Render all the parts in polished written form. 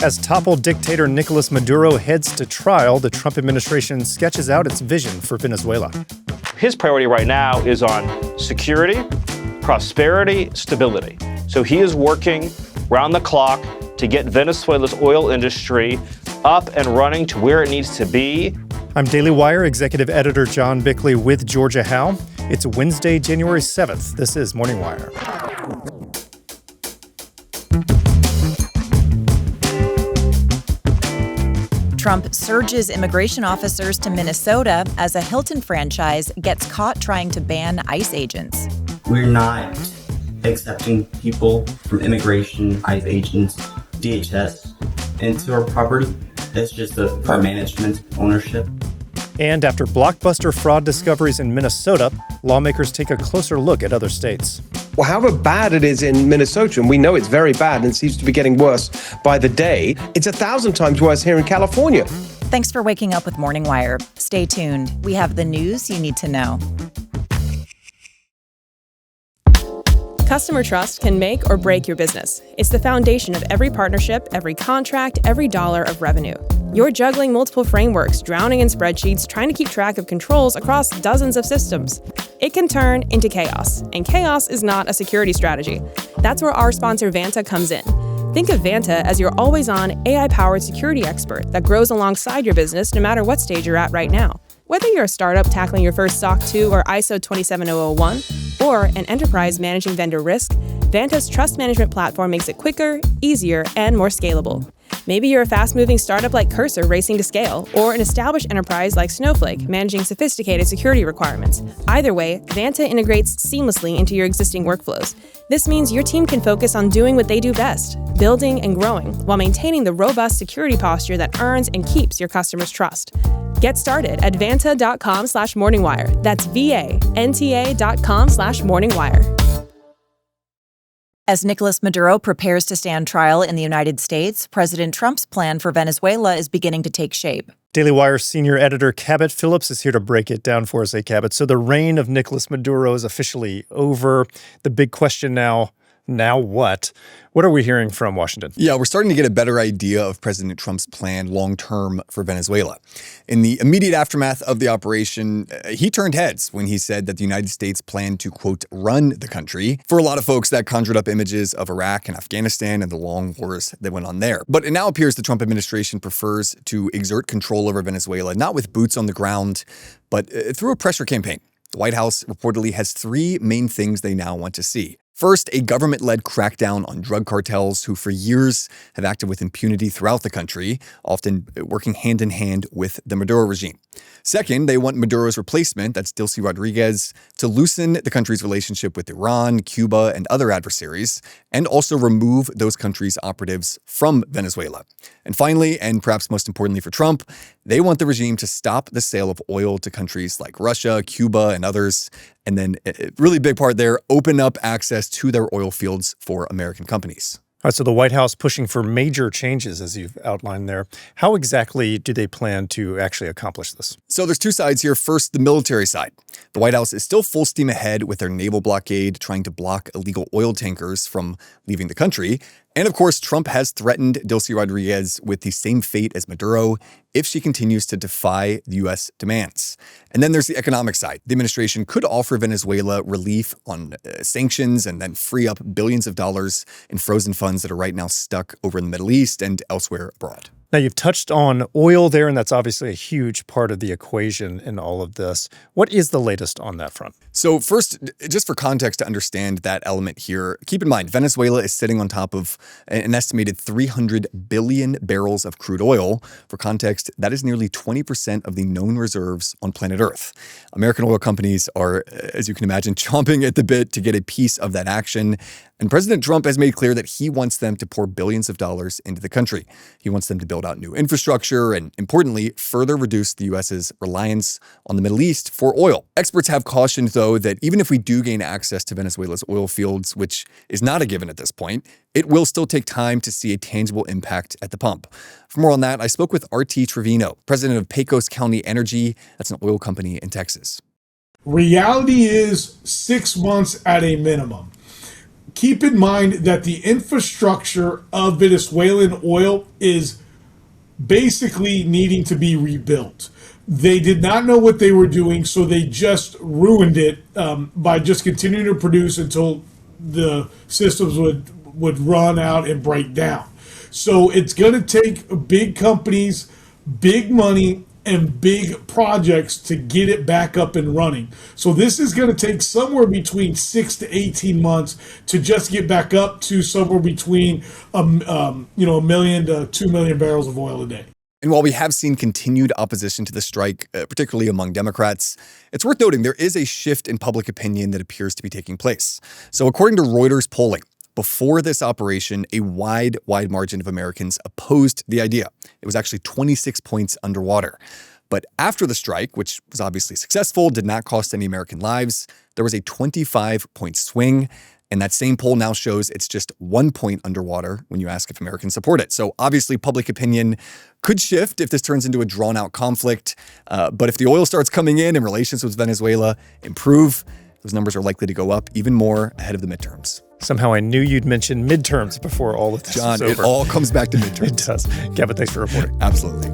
As toppled dictator Nicolas Maduro heads to trial, the Trump administration sketches out its vision for Venezuela. His priority right now is on security, prosperity, stability. So he is working round the clock to get Venezuela's oil industry up and running to where it needs to be. I'm Daily Wire executive editor John Bickley with Georgia Howe. It's Wednesday, January 7th. This is Morning Wire. Trump surges immigration officers to Minnesota as a Hilton franchise gets caught trying to ban ICE agents. We're not accepting people from immigration, ICE agents, DHS into our property. That's just for our management ownership. And after blockbuster fraud discoveries in Minnesota, lawmakers take a closer look at other states. Well, however bad it is in Minnesota, and we know it's very bad and it seems to be getting worse by the day, it's 1,000 times worse here in California. Thanks for waking up with Morning Wire. Stay tuned. We have the news you need to know. Customer trust can make or break your business. It's the foundation of every partnership, every contract, every dollar of revenue. You're juggling multiple frameworks, drowning in spreadsheets, trying to keep track of controls across dozens of systems. It can turn into chaos, and chaos is not a security strategy. That's where our sponsor Vanta comes in. Think of Vanta as your always-on AI-powered security expert that grows alongside your business no matter what stage you're at right now. Whether you're a startup tackling your first SOC 2 or ISO 27001, or an enterprise managing vendor risk, Vanta's trust management platform makes it quicker, easier, and more scalable. Maybe you're a fast-moving startup like Cursor racing to scale, or an established enterprise like Snowflake managing sophisticated security requirements. Either way, Vanta integrates seamlessly into your existing workflows. This means your team can focus on doing what they do best, building and growing, while maintaining the robust security posture that earns and keeps your customers' trust. Get started at vanta.com/morningwire. That's VANTA.com/morningwire. As Nicolas Maduro prepares to stand trial in the United States, President Trump's plan for Venezuela is beginning to take shape. Daily Wire senior editor Cabot Phillips is here to break it down for us. Hey, Cabot. So the reign of Nicolas Maduro is officially over. The big question now what? What are we hearing from Washington? Yeah, we're starting to get a better idea of President Trump's plan long-term for Venezuela. In the immediate aftermath of the operation, he turned heads when he said that the United States planned to, quote, run the country. For a lot of folks, that conjured up images of Iraq and Afghanistan and the long wars that went on there. But it now appears the Trump administration prefers to exert control over Venezuela, not with boots on the ground, but through a pressure campaign. The White House reportedly has three main things they now want to see. First, a government-led crackdown on drug cartels who for years have acted with impunity throughout the country, often working hand-in-hand with the Maduro regime. Second, they want Maduro's replacement, that's Delcy Rodriguez, to loosen the country's relationship with Iran, Cuba, and other adversaries, and also remove those countries' operatives from Venezuela. And finally, and perhaps most importantly for Trump, they want the regime to stop the sale of oil to countries like Russia, Cuba, and others, and then, a really big part there, open up access to their oil fields for American companies. All right, so the White House pushing for major changes, as you've outlined there. How exactly do they plan to actually accomplish this? So there's two sides here. First, the military side. The White House is still full steam ahead with their naval blockade, trying to block illegal oil tankers from leaving the country. And of course, Trump has threatened Delcy Rodriguez with the same fate as Maduro if she continues to defy the U.S. demands. And then there's the economic side. The administration could offer Venezuela relief on sanctions and then free up billions of dollars in frozen funds that are right now stuck over in the Middle East and elsewhere abroad. Now, you've touched on oil there, and that's obviously a huge part of the equation in all of this. What is the latest on that front? So first, just for context to understand that element here, keep in mind, Venezuela is sitting on top of an estimated 300 billion barrels of crude oil. For context, that is nearly 20% of the known reserves on planet Earth. American oil companies are, as you can imagine, chomping at the bit to get a piece of that action. And President Trump has made clear that he wants them to pour billions of dollars into the country. He wants them to build out new infrastructure and, importantly, further reduce the U.S.'s reliance on the Middle East for oil. Experts have cautioned, though, that even if we do gain access to Venezuela's oil fields, which is not a given at this point, it will still take time to see a tangible impact at the pump. For more on that, I spoke with R.T. Trevino, president of Pecos County Energy. That's an oil company in Texas. Reality is 6 months at a minimum. keep in mind that the infrastructure of Venezuelan oil is basically needing to be rebuilt. They did not know what they were doing, so they just ruined it by just continuing to produce until the systems would run out and break down. So it's going to take big companies, big money, and big projects to get it back up and running. So this is going to take somewhere between 6 to 18 months to just get back up to somewhere between a million to 2 million barrels of oil a day. And while we have seen continued opposition to the strike, particularly among Democrats, it's worth noting there is a shift in public opinion that appears to be taking place. So according to Reuters polling, before this operation, a wide margin of Americans opposed the idea. It was actually 26 points underwater. But after the strike, which was obviously successful, did not cost any American lives, there was a 25-point swing. And that same poll now shows it's just 1 point underwater when you ask if Americans support it. So obviously public opinion could shift if this turns into a drawn-out conflict. But if the oil starts coming in and relations with Venezuela improve, those numbers are likely to go up even more ahead of the midterms. Somehow I knew you'd mention midterms before all of this John, was over. It all comes back to midterms. It does. Gavin, thanks for reporting. Absolutely.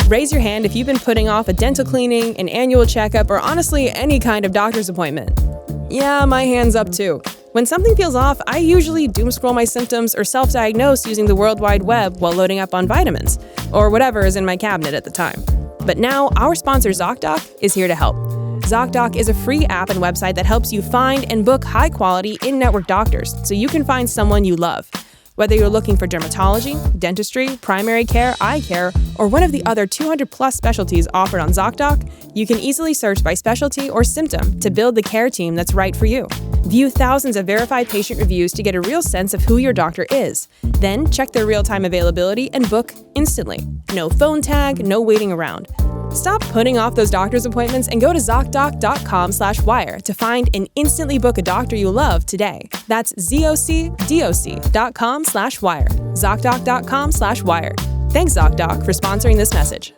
Raise your hand if you've been putting off a dental cleaning, an annual checkup, or honestly any kind of doctor's appointment. Yeah, my hand's up too. When something feels off, I usually doom scroll my symptoms or self-diagnose using the World Wide Web while loading up on vitamins, or whatever is in my cabinet at the time. But now, our sponsor ZocDoc is here to help. ZocDoc is a free app and website that helps you find and book high-quality in-network doctors so you can find someone you love. Whether you're looking for dermatology, dentistry, primary care, eye care, or one of the other 200-plus specialties offered on ZocDoc, you can easily search by specialty or symptom to build the care team that's right for you. View thousands of verified patient reviews to get a real sense of who your doctor is. Then check their real-time availability and book instantly. No phone tag, no waiting around. Stop putting off those doctor's appointments and go to ZocDoc.com/wire to find and instantly book a doctor you love today. That's ZocDoc.com/wire. ZocDoc.com/wire. Thanks, ZocDoc, for sponsoring this message.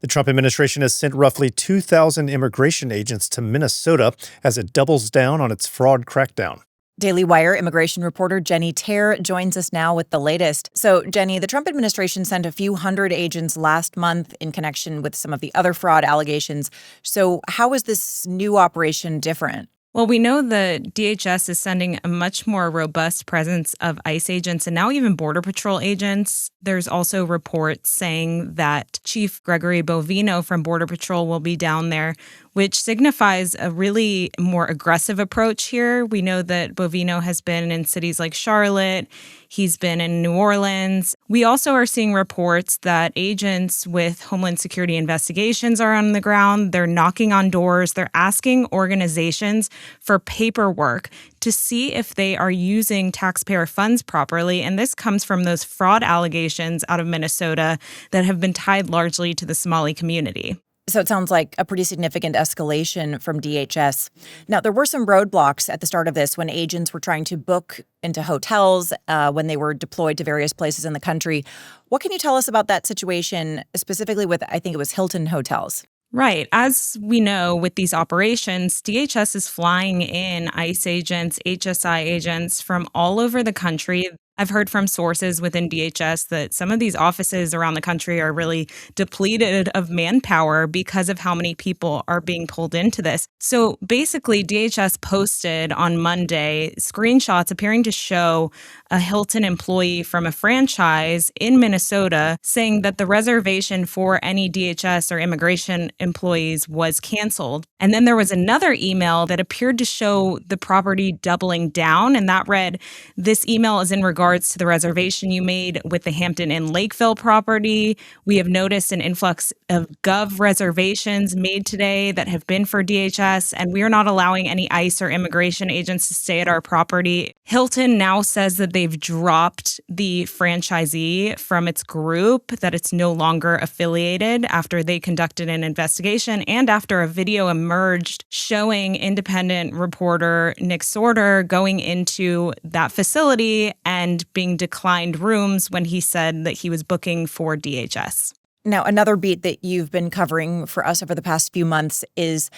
The Trump administration has sent roughly 2,000 immigration agents to Minnesota as it doubles down on its fraud crackdown. Daily Wire immigration reporter Jenny Terr joins us now with the latest. So, Jenny, the Trump administration sent a few hundred agents last month in connection with some of the other fraud allegations. So how is this new operation different? Well, we know the DHS is sending a much more robust presence of ICE agents and now even Border Patrol agents. There's also reports saying that Chief Gregory Bovino from Border Patrol will be down there, which signifies a really more aggressive approach here. We know that Bovino has been in cities like Charlotte. He's been in New Orleans. We also are seeing reports that agents with Homeland Security investigations are on the ground. They're knocking on doors. They're asking organizations for paperwork to see if they are using taxpayer funds properly. And this comes from those fraud allegations out of Minnesota that have been tied largely to the Somali community. So it sounds like a pretty significant escalation from DHS. Now, there were some roadblocks at the start of this when agents were trying to book into hotels when they were deployed to various places in the country. What can you tell us about that situation, specifically with, I think it was Hilton hotels? Right. As we know with these operations, DHS is flying in ICE agents, HSI agents from all over the country. I've heard from sources within DHS that some of these offices around the country are really depleted of manpower because of how many people are being pulled into this. So basically, DHS posted on Monday screenshots appearing to show a Hilton employee from a franchise in Minnesota saying that the reservation for any DHS or immigration employees was canceled. And then there was another email that appeared to show the property doubling down, and that read, "This email is in regards to the reservation you made with the Hampton Inn Lakeville property. We have noticed an influx of Gov reservations made today that have been for DHS, and we are not allowing any ICE or immigration agents to stay at our property." Hilton now says that they've dropped the franchisee from its group, that it's no longer affiliated after they conducted an investigation and after a video emerged showing independent reporter Nick Sorter going into that facility and being declined rooms when he said that he was booking for DHS. Now, another beat that you've been covering for us over the past few months is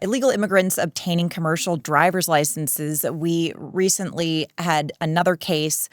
illegal immigrants obtaining commercial driver's licenses. We recently had another case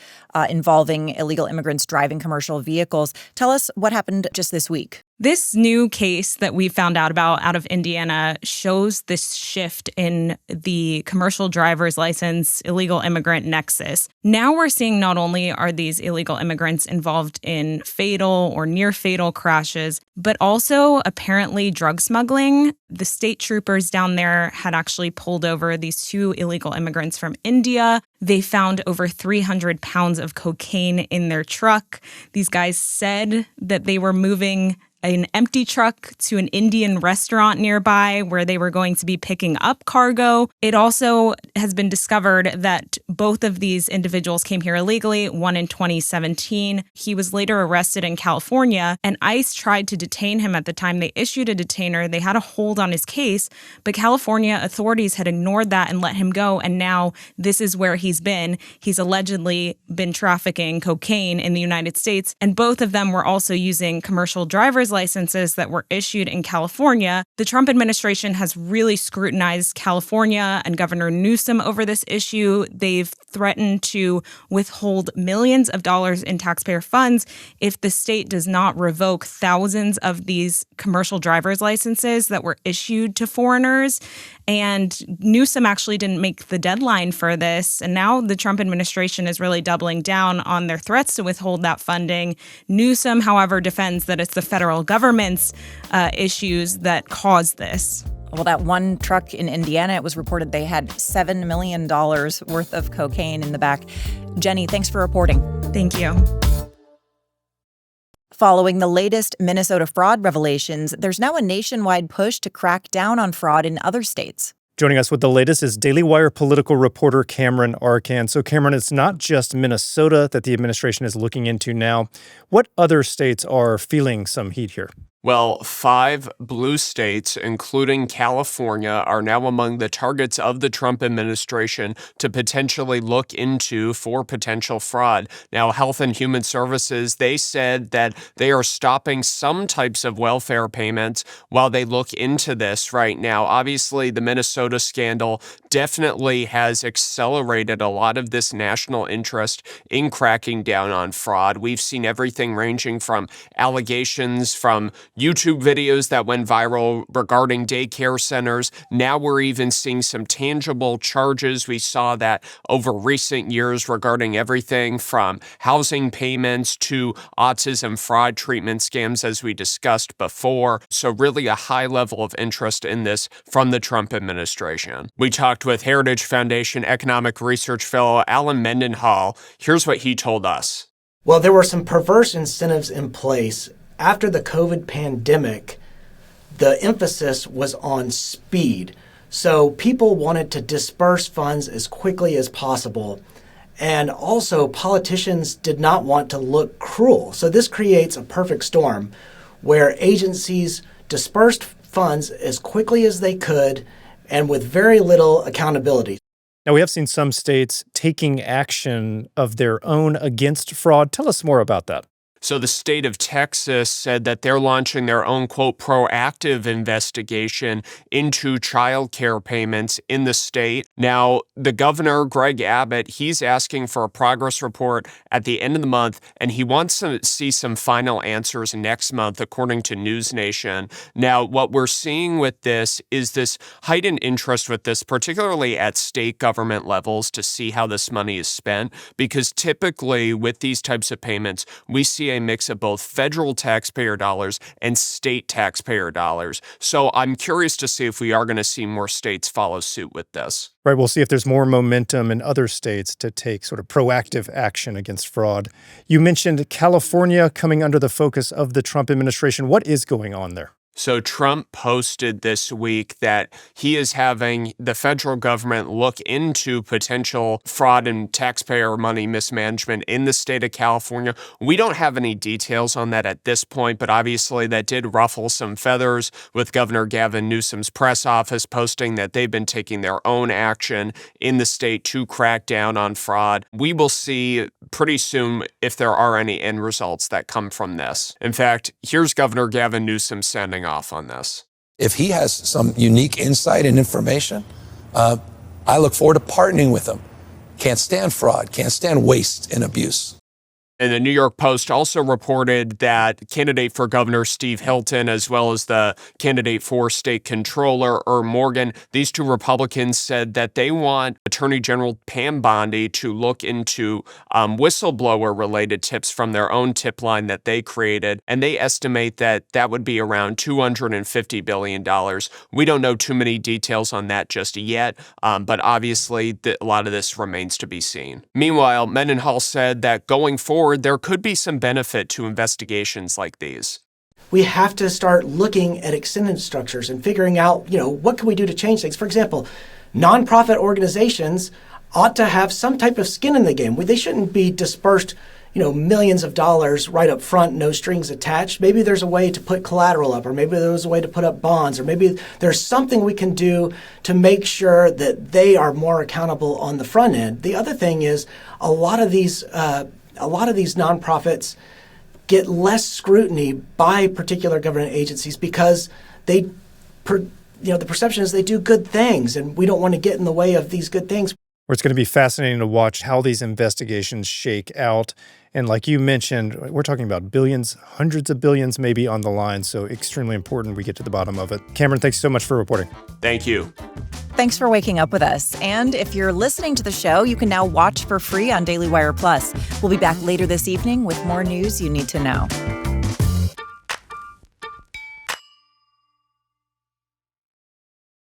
involving illegal immigrants driving commercial vehicles. Tell us what happened just this week. This new case that we found out about out of Indiana shows this shift in the commercial driver's license illegal immigrant nexus. Now we're seeing not only are these illegal immigrants involved in fatal or near fatal crashes, but also apparently drug smuggling. The state troopers down there had actually pulled over these two illegal immigrants from India. They found over 300 pounds of cocaine in their truck. These guys said that they were moving an empty truck to an Indian restaurant nearby where they were going to be picking up cargo. It also has been discovered that both of these individuals came here illegally, one in 2017. He was later arrested in California, and ICE tried to detain him at the time. They issued a detainer. They had a hold on his case, but California authorities had ignored that and let him go, and now this is where he's been. He's allegedly been trafficking cocaine in the United States, and both of them were also using commercial driver's licenses that were issued in California. The Trump administration has really scrutinized California and Governor Newsom over this issue. They've threatened to withhold millions of dollars in taxpayer funds if the state does not revoke thousands of these commercial driver's licenses that were issued to foreigners. And Newsom actually didn't make the deadline for this. And now the Trump administration is really doubling down on their threats to withhold that funding. Newsom, however, defends that it's the federal government's issues that caused this. Well, that one truck in Indiana, it was reported they had $7 million worth of cocaine in the back. Jenny, thanks for reporting. Thank you. Following the latest Minnesota fraud revelations, there's now a nationwide push to crack down on fraud in other states. Joining us with the latest is Daily Wire political reporter Cameron Arcan. So, Cameron, it's not just Minnesota that the administration is looking into now. What other states are feeling some heat here? Well, 5 blue states, including California, are now among the targets of the Trump administration to potentially look into for potential fraud. Now, Health and Human Services, they said that they are stopping some types of welfare payments while they look into this right now. Obviously, the Minnesota scandal definitely has accelerated a lot of this national interest in cracking down on fraud. We've seen everything ranging from allegations from YouTube videos that went viral regarding daycare centers. Now we're even seeing some tangible charges. We saw that over recent years regarding everything from housing payments to autism fraud treatment scams, as we discussed before. So really a high level of interest in this from the Trump administration. We talked with Heritage Foundation Economic Research Fellow Alan Mendenhall. Here's what he told us. Well, there were some perverse incentives in place. After the COVID pandemic, the emphasis was on speed. So people wanted to disperse funds as quickly as possible. And also, politicians did not want to look cruel. So this creates a perfect storm where agencies dispersed funds as quickly as they could and with very little accountability. Now, we have seen some states taking action of their own against fraud. Tell us more about that. So the state of Texas said that they're launching their own, quote, proactive investigation into child care payments in the state. Now, the governor, Greg Abbott, he's asking for a progress report at the end of the month, and he wants to see some final answers next month, according to News Nation. Now, what we're seeing with this is this heightened interest with this, particularly at state government levels, to see how this money is spent, because typically with these types of payments, we see a mix of both federal taxpayer dollars and state taxpayer dollars. So I'm curious to see if we are going to see more states follow suit with this. Right, we'll see if there's more momentum in other states to take sort of proactive action against fraud. You mentioned California coming under the focus of the Trump administration. What is going on there? So Trump posted this week that he is having the federal government look into potential fraud and taxpayer money mismanagement in the state of California. We don't have any details on that at this point, but obviously that did ruffle some feathers with Governor Gavin Newsom's press office posting that they've been taking their own action in the state to crack down on fraud. We will see pretty soon if there are any end results that come from this. In fact, here's Governor Gavin Newsom sounding off on this. If he has some unique insight and information, I look forward to partnering with him. Can't stand fraud, can't stand waste and abuse. And the New York Post also reported that candidate for governor Steve Hilton, as well as the candidate for state controller Earl Morgan, these two Republicans said that they want Attorney General Pam Bondi to look into whistleblower-related tips from their own tip line that they created. And they estimate that that would be around $250 billion. We don't know too many details on that just yet, but obviously a lot of this remains to be seen. Meanwhile, Mendenhall said that going forward, there could be some benefit to investigations like these. We have to start looking at extended structures and figuring out, what can we do to change things? For example, nonprofit organizations ought to have some type of skin in the game. They shouldn't be dispersed, millions of dollars right up front, no strings attached. Maybe there's a way to put collateral up, or maybe there's a way to put up bonds, or maybe there's something we can do to make sure that they are more accountable on the front end. The other thing is a lot of these nonprofits get less scrutiny by particular government agencies because the perception is they do good things, and we don't want to get in the way of these good things. It's going to be fascinating to watch how these investigations shake out. And like you mentioned, we're talking about billions, hundreds of billions maybe on the line. So extremely important we get to the bottom of it. Cameron, thanks so much for reporting. Thank you. Thanks for waking up with us. And if you're listening to the show, you can now watch for free on Daily Wire Plus. We'll be back later this evening with more news you need to know.